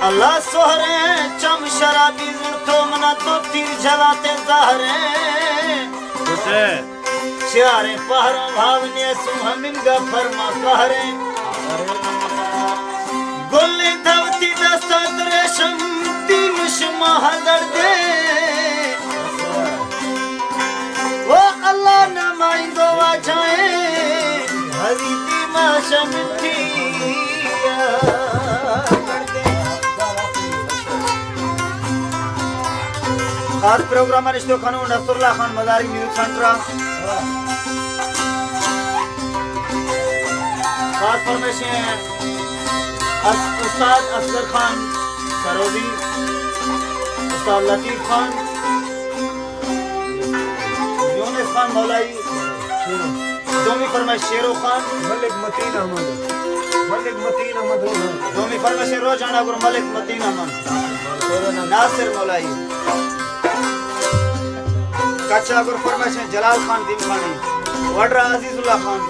अल्लाह सोहरे चम शराबी तो मना तो तीर जलाते ज़हरे चारे पहरा भावने सुहमिन गा फरमा कहरे गोले धवती दस्तत रेशम तीन शुमा हजर दे वो अल्लाह न माइंदो वाजाए हरी दी माशम थी खास प्रोग्राम रिश्तो खानो नसरुल्लाह खान मदारी म्यूजिक सेंटर खास फरमाइशें उस्ताद असगर खान सरोदी, उस्ताद लतीफ खान, यूनिस खान मौलाई, दोमी फरमाइश शेरो खान, मलिक मतीन अहमद, दोमी फरमाइश रोजाना गुर मलिक मतीन अहमद, नासिर मौलाई, कच्चा गुर फरमाइश जलाल खान दिमखानी, वड्रा अजीजुल्लाह खान,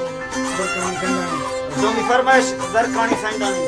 दोमी फरमाइश जरकानी सैंदानी।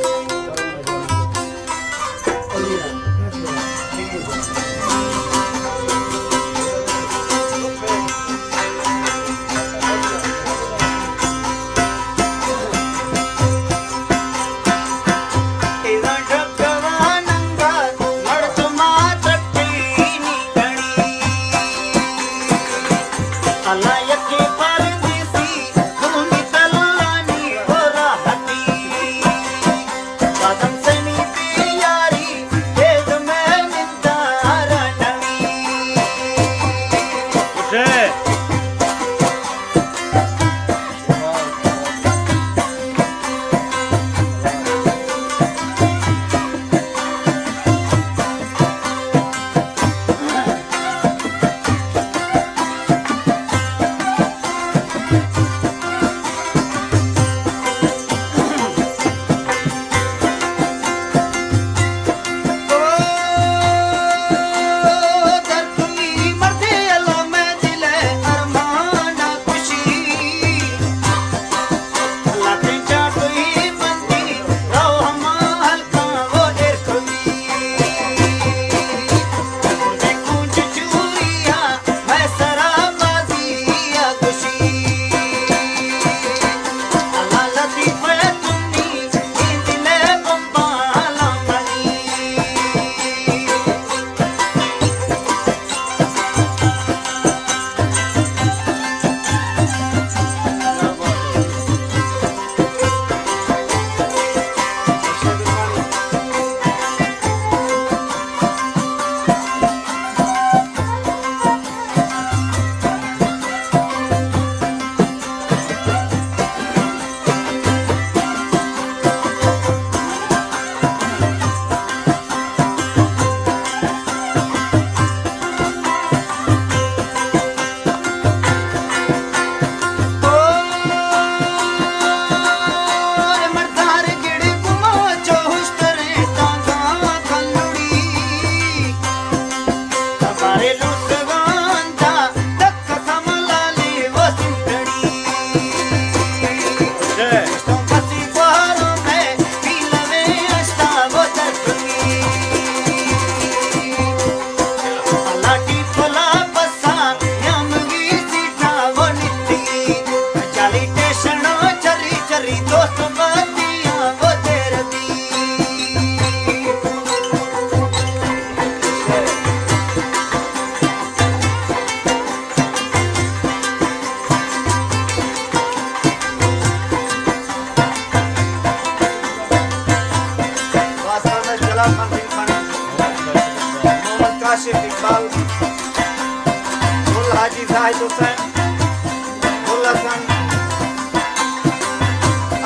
हाजी जाहिद हुसैन,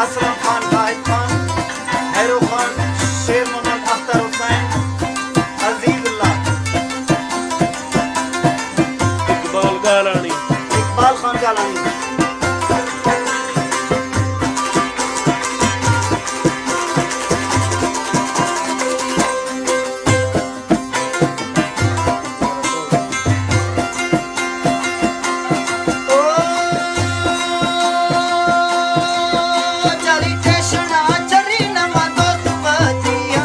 असलम खान, जाहिद खान, हैरो खान, शेर मोहम्मद अख्तर हुसैन, अजीजुल्लाह, इकबाल खान गालानी। चरी टेशना चरी नमा दोस्त बतिया